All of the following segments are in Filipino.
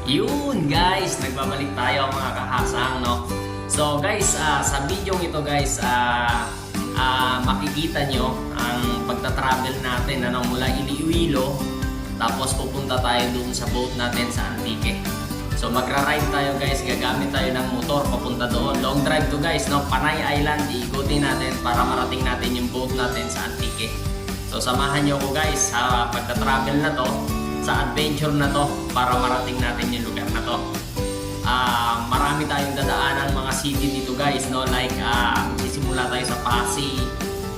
Yun guys, nagbabalik tayo mga kahasang, no? So guys, sa video ito guys, makikita nyo ang pagta-travel natin mula Iloilo, tapos pupunta tayo dun sa boat natin sa Antique. So magra-ride tayo guys, gagamit tayo ng motor papunta doon. Long drive to guys, no? Panay Island, iikutin natin para marating natin yung boat natin sa Antique. So samahan nyo ko guys sa pagta-travel na to, sa adventure na to, para marating natin yung lugar na to. Marami tayong dadaanan mga city dito guys, no? Like sisimula tayo sa Pasig,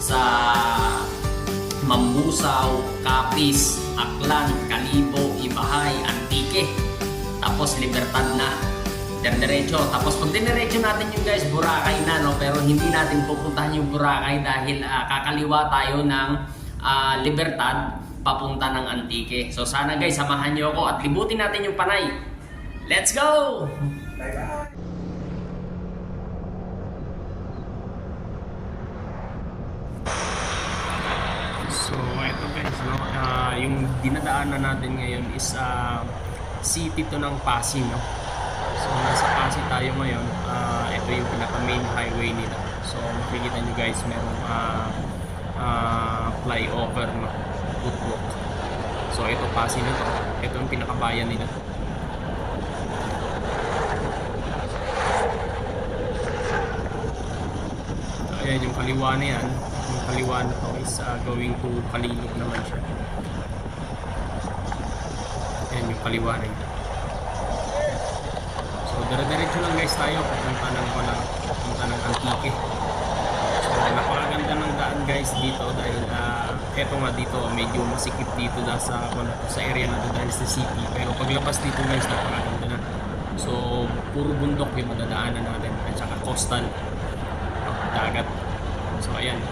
sa Mambusaw, Capiz, Aklan, Kalibo, Ibahay, Antique, tapos Libertad na, diretso. Tapos pag diniretso natin yung guys, Boracay na, no? Pero hindi natin pupuntahan yung Boracay dahil kakaliwa tayo ng Libertad papunta ng Antique. So sana guys, samahan nyo ako at libutin natin yung Panay. Let's go! Bye-bye! So ito guys, no? Yung dinadaanan natin ngayon is city to ng Pasig, no? So nasa Pasig tayo ngayon. Ito yung pinaka main highway nila. So makikita nyo guys, merong flyover, no? Footwalk. So ito Pasig na to. Ito yung pinakabayan nila. So ayan yung kaliwa na yan. Yung kaliwa na to is going to Kalilog naman siya. Ayan yung kaliwa na yan. So dire-diretso lang guys tayo papunta ng Antique. So napakaganda ng daan guys dito dahil eto nga dito medyo masikip dito sa area na to dahil sa city, pero paglabas dito guys napakaganda na. So puro bundok yung madadaanan natin at saka coastal, dagat. So ayan,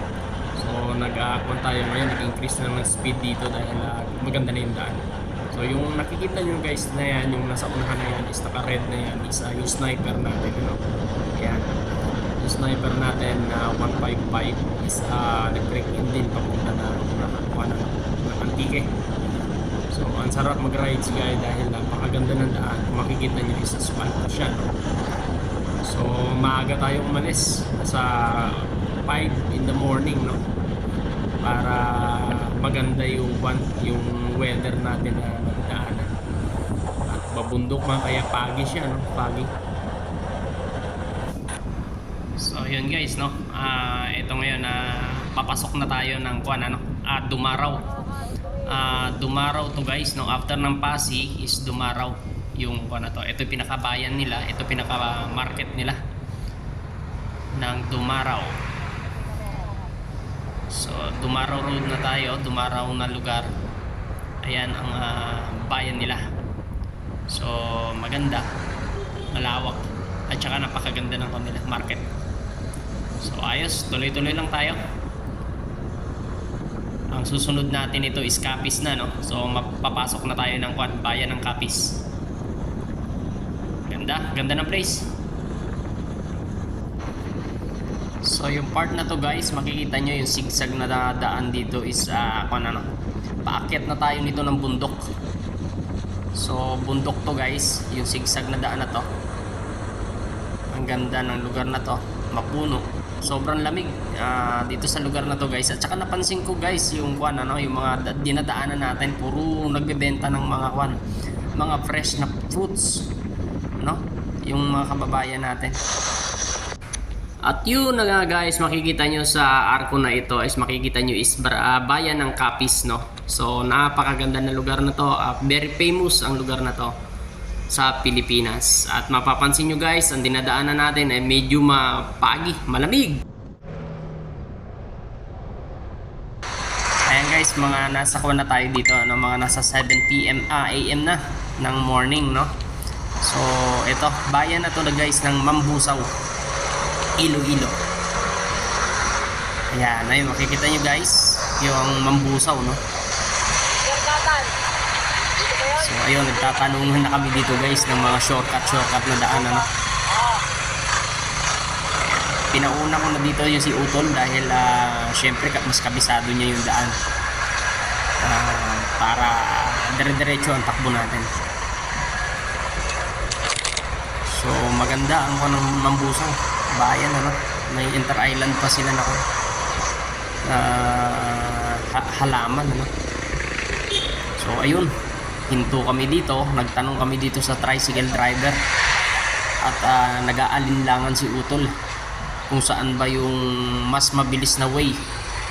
so nag-aakon tayo ngayon, nag-increase na ng speed dito dahil maganda na yung daan. So yung nakikita nyo guys na yan, yung nasa unahan na yan is naka-red na yan, is yung sniper natin, ayan. Yung sniper natin na 155 is nag-break in din papunta na nakakuha ng Antique. So ang sarap mag-rides guys dahil napakaganda ng daan. Kung makikita nyo is asphalt na siya, no? So maaga tayo umalis sa 5 in the morning, no? Para maganda yung weather natin na magdaanan. At babundok man kaya pagi siya, no? Pagi. So yun guys, no? Ito ngayon papasok na tayo ng Dumaraw. Dumaraw to guys, no? After ng Pasig is Dumaraw yung to. Ito pinakabayan nila, ito pinaka-market nila ng Dumaraw. So Dumaraw Road na tayo, Dumaraw na lugar. Ayan ang bayan nila. So maganda, malawak, at saka napakaganda ng kanilang market. So ayos, tuloy-tuloy lang tayo. Ang susunod natin ito is Capiz na, no? So mapapasok na tayo ng bayan ng Capiz. Ganda ng place. So yung part na to guys, makikita nyo yung zigzag na daan dito is paakyat na tayo nito ng bundok. So bundok to guys, yung zigzag na daan na to. Ang ganda ng lugar na to, mapuno, sobrang lamig dito sa lugar na to guys. At saka napansin ko guys yung yung mga dinadaanan natin, puro nagbebenta ng mga fresh na fruits, no? Yung mga kababayan natin. At yun na nga guys, makikita nyo sa arko na ito is makikita nyo is bayan ng Capiz, no? So napakaganda na lugar na to, very famous ang lugar na to sa Pilipinas. At mapapansin nyo guys, ang dinadaanan natin ay medyo mapagi, malamig. Ayan guys, mga nasa na tayo dito, mga nasa 7 PM AM na ng morning, no? So ito, bayan na to na guys ng Mambusaw, Iloilo. Ayan, ayun, makikita nyo guys yung Mambusaw, no? So ayun, nagtatanungan na kami dito guys ng mga shortcut na daan, no? Pinauna ko na dito yung si Utol dahil syempre mas kabisado niya yung daan. para dire-diretso ang takbo natin. So maganda ang kanang Mambusang bayan, ano, may inter-island pa sila na halaman, ano. So ayun, hinto kami dito, nagtanong kami dito sa tricycle driver at nag-aalinlangan si Utol kung saan ba yung mas mabilis na way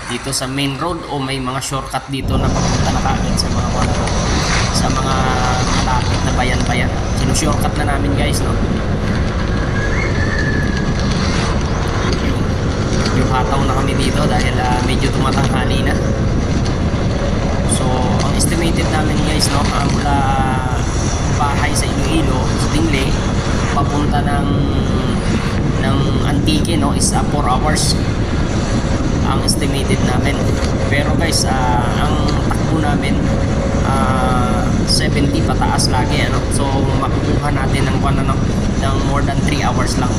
dito sa main road o may mga shortcut dito na papunta na kaagad sa mga malapit na bayan-bayan. Sino-shortcut na namin, guys, no? Yung hataw na kami dito dahil medyo tumatanghali na. So ang estimated namin, guys, no, mula bahay sa Iloilo, sa Tingle, papunta ng Antique, no, is 4 hours ang estimated namin. Pero guys, ang takbo namin 70 pataas lagi, ano. So makukuha natin ng more than 3 hours lang.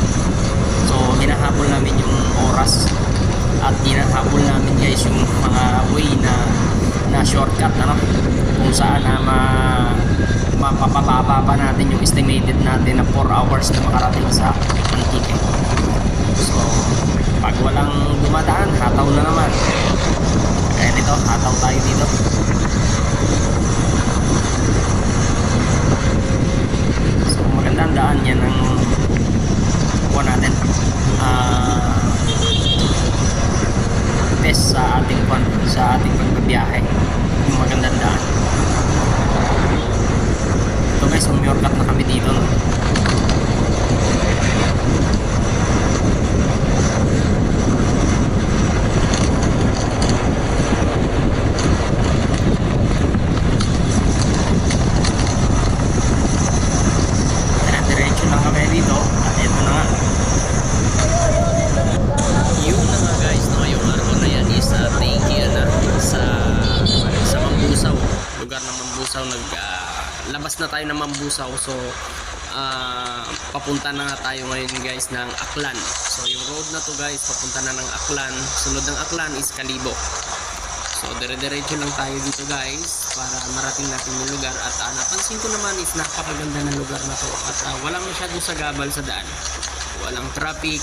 So hinahabol namin yung oras at hinahabol namin, guys, yung mga way na shortcut, ano, kung saan mapapababa pa natin yung estimated natin na 4 hours na makarating sa Antique. So pag walang dumadaan, hataw na naman. Kaya dito, hataw tayo dito. So magandang daan yan ang kuha natin, best sa ating pagbabiyahe, yung magandang daan. Ito, guys, umyorkat na kami dito, no? Diretso lang kami dito at ito na nga. Yun na nga, guys, no? Yung araw na yan is thank you na sa Mambusaw, lugar ng Mambusaw. Labas na tayo ng Mambusaw, so papunta na nga tayo ngayon, guys, ng Aklan. So yung road na to, guys, papunta na ng Aklan. Sunod ng Aklan is Kalibo. So dire-diretso lang tayo dito, guys, para marating natin yung lugar. At napansin ko naman is napakaganda ng lugar na to at walang masyadong sagabal sa daan, walang traffic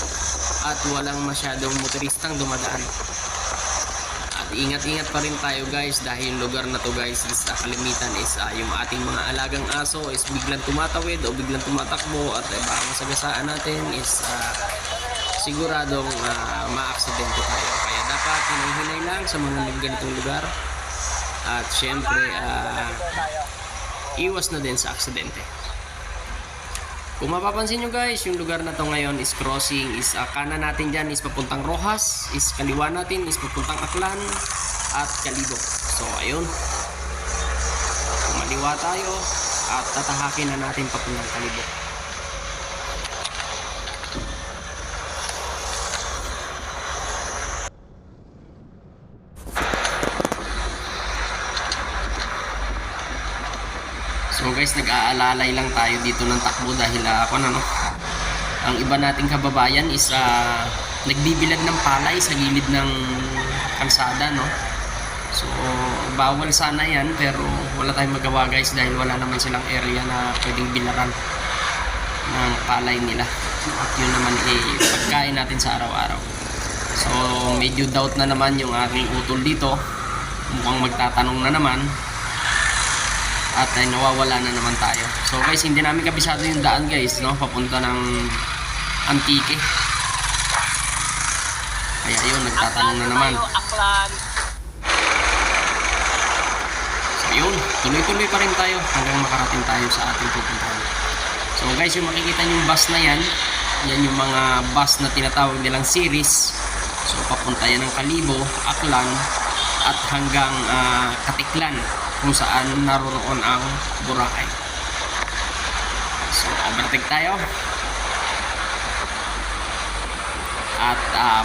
at walang masyadong motoristang dumadaan. At ingat-ingat pa rin tayo, guys, dahil yung lugar na to, guys, is kalimitan is yung ating mga alagang aso is biglang tumatawid o biglang tumatakbo at baka masagasaan natin is siguradong ma-aksidente tayo. Kaya dapat hinay-hinay lang sa mga ganitong lugar at syempre iwas na din sa aksidente. Kung mapapansin nyo, guys, yung lugar na to ngayon is crossing, is kanan natin dyan is papuntang Rojas, is kaliwa natin is papuntang Aklan at Kalibo. So ayun, kumaliwa tayo at tatahakin na natin papuntang Kalibo. So guys, nag-aalalay lang tayo dito ng takbo dahil ang iba nating kababayan is nagbibilad ng palay sa gilid ng kalsada, no. So bawal sana yan, pero wala tayong magawa, guys, dahil wala naman silang area na pwedeng bilaran ng palay nila. At yun naman pagkain natin sa araw-araw. So medyo doubt na naman yung aking utol dito, mukhang magtatanong na naman at nawawala na naman tayo. So guys, hindi namin kabisado yung daan, guys, no, papunta ng Antique. Kaya yun, nagtatanong na naman. So yun, tuloy-tuloy pa rin tayo hanggang makarating tayo sa ating pupuntahan. So guys, yung makikita yung bus na yan yung mga bus na tinatawag nilang series. So papunta yan ng Kalibo, Aklan at hanggang Katiklan, kung saan naroroon ang Boracay. So overtake tayo at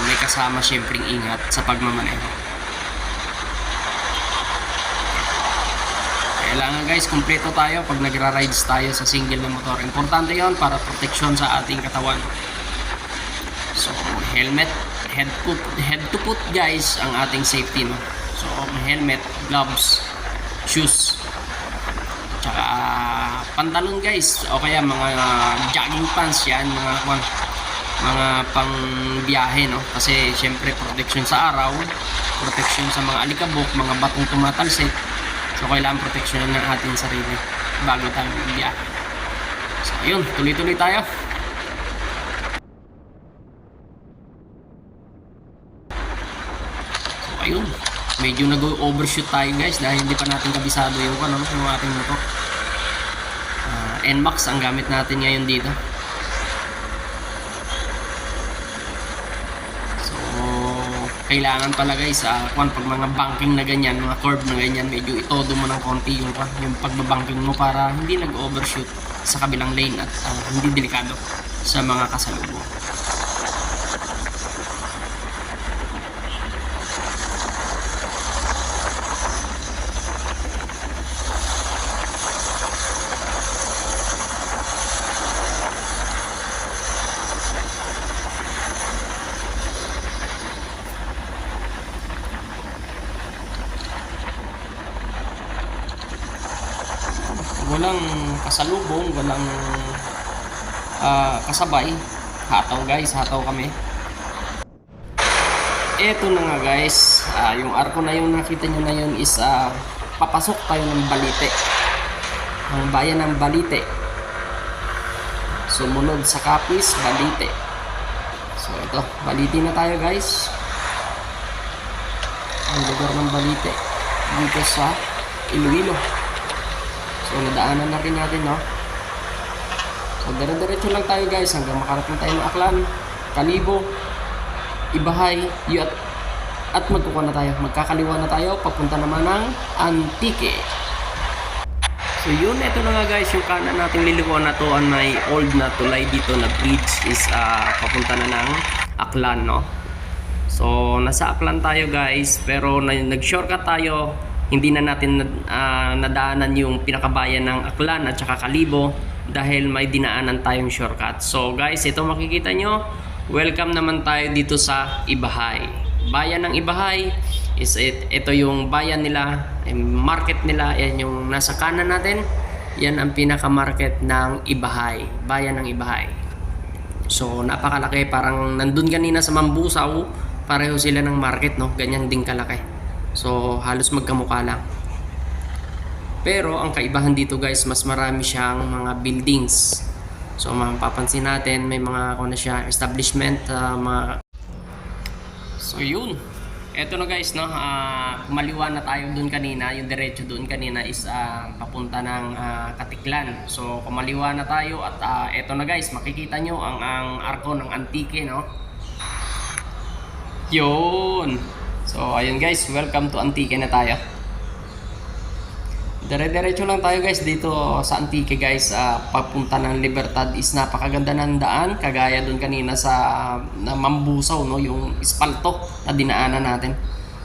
may kasama syempreng ingat sa pagmamaneho. Kailangan, guys, kumpleto tayo pag nagra-rides tayo sa single na motor. Importante yon para proteksyon sa ating katawan. So helmet, head to foot, guys, ang ating safety, no? So helmet, gloves, shoes, tsaka pantalon guys, o kaya mga jogging pants yan, mga pang biyahe, no? Kasi syempre protection sa araw, protection sa mga alikabok, mga batong tumatalsik. So kailangan proteksyonan ng ating sarili bago tayo biyahe. So ayun, tuloy-tuloy tayo. So ayun, medyo nag-overshoot tayo guys dahil hindi pa natin kabisado yung ating motor. NMAX ang gamit natin ngayon dito. Kailangan pala guys, pag mga banking na ganyan, mga curve na ganyan, medyo itodo mo ng konti yung pagbabanking mo para hindi nag-overshoot sa kabilang lane at hindi delikado sa mga kasalubong. Walang kasalubong, walang kasabay. Hataw guys, hataw kami. Eto na nga guys, yung arko na yung nakita nyo na yun is papasok tayo ng Balite, ang bayan ng Balite. Sumunod sa Capiz, Balite. So ito, Balite na tayo guys. Ang lugar ng Balite dito sa Iloilo. So nadaanan na rin natin, no? So dire-diretso lang tayo guys hanggang makarating tayo ng Aklan, Kalibo, Ibahay, at magkakaliwa na tayo papunta naman ng Antique. So yun, ito na nga guys yung kanan nating lilikuan na to, ang may old na tulay dito na bridge is papunta na ng Aklan, no? So nasa Aklan tayo guys, pero nag-shortcut tayo. Hindi na natin nadaanan yung pinakabayan ng Aklan at saka Kalibo dahil may dinaanan tayong shortcut. So guys, ito makikita nyo, welcome naman tayo dito sa Ibahay. Bayan ng Ibahay is ito yung bayan nila, market nila, yan yung nasa kanan natin. Yan ang pinaka-market ng Ibahay, bayan ng Ibahay. So napakalaki, parang nandun kanina sa Mambusaw, pareho sila ng market, no? Ganyan din kalaki. So halos magkamukha lang. Pero ang kaibahan dito guys, mas marami siyang mga buildings. So mapapansin natin may mga siya establishment, So yun. Eto na guys, no. Kumaliwa na tayo doon kanina, yung diretso doon kanina is papunta ng Katiklan. So kumaliwa na tayo at eto na guys, makikita nyo ang arko ng Antique, no. Yun. So ayun guys, welcome to Antique na tayo. Dire-diretso lang tayo guys dito sa Antique guys. Papunta ng Libertad is napakaganda ng daan, kagaya dun kanina sa Mambusaw, no, yung espalto na dinaanan natin.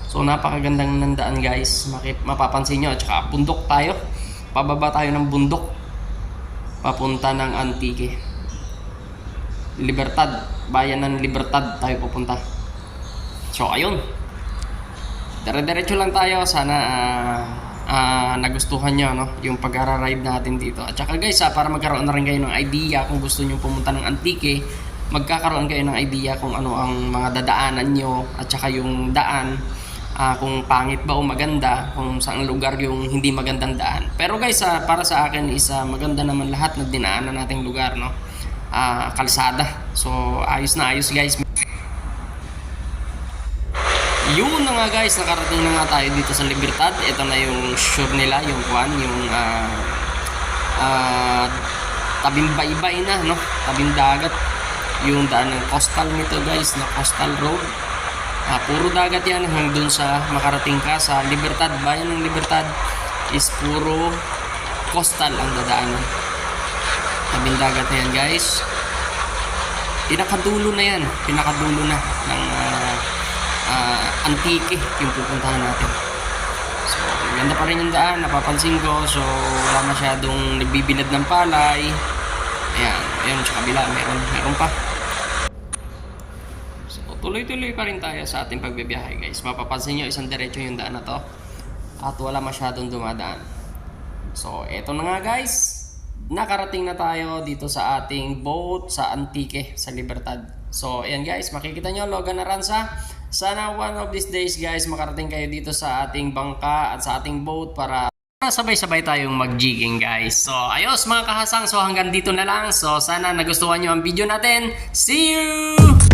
So napakagandang ng daan guys, mapapansin nyo. At saka bundok tayo, pababa tayo ng bundok papunta ng Antique. Libertad, bayan ng Libertad tayo pupunta. So ayun, dire-diretso lang tayo. Sana nagustuhan nyo, no, yung pag-arrive natin dito. At saka guys, para magkaroon na rin kayo ng idea kung gusto nyo pumunta ng Antique, magkakaroon kayo ng idea kung ano ang mga dadaanan nyo at saka yung daan, kung pangit ba o maganda, kung saan lugar yung hindi magandang daan. Pero guys, para sa akin is maganda naman lahat na dinaanan nating lugar, no. Kalsada. So ayos na ayos guys. Yun na nga guys, nakarating na nga tayo dito sa Libertad. Ito na yung shore nila, yung tabing baybay na, no? Tabing dagat. Yung daan ng coastal nito guys, na coastal road. Puro dagat yan hanggang dun sa makarating ka sa Libertad. Bayan ng Libertad is puro coastal ang dadaanan. Tabing dagat na yan guys. Pinakadulo na yan, pinakadulo na ng Antique yung pupuntahan natin. So ganda pa rin yung daan, napapansin ko. So wala masyadong nagbibilad ng palay. Ayan, ayun sa kabila meron pa. So tuloy-tuloy pa rin tayo sa ating pagbibiyahe guys. Mapapansin nyo, isang diretso yung daan na to at wala masyadong dumadaan. So eto na nga guys, nakarating na tayo dito sa ating boat sa Antique, sa Libertad. So, ayan guys, makikita nyo, Logan Aranza. Sana one of these days guys, makarating kayo dito sa ating bangka at sa ating boat para sabay-sabay tayong mag-jigging guys. So, ayos mga kahasang. So, hanggang dito na lang. So, sana nagustuhan nyo ang video natin. See you!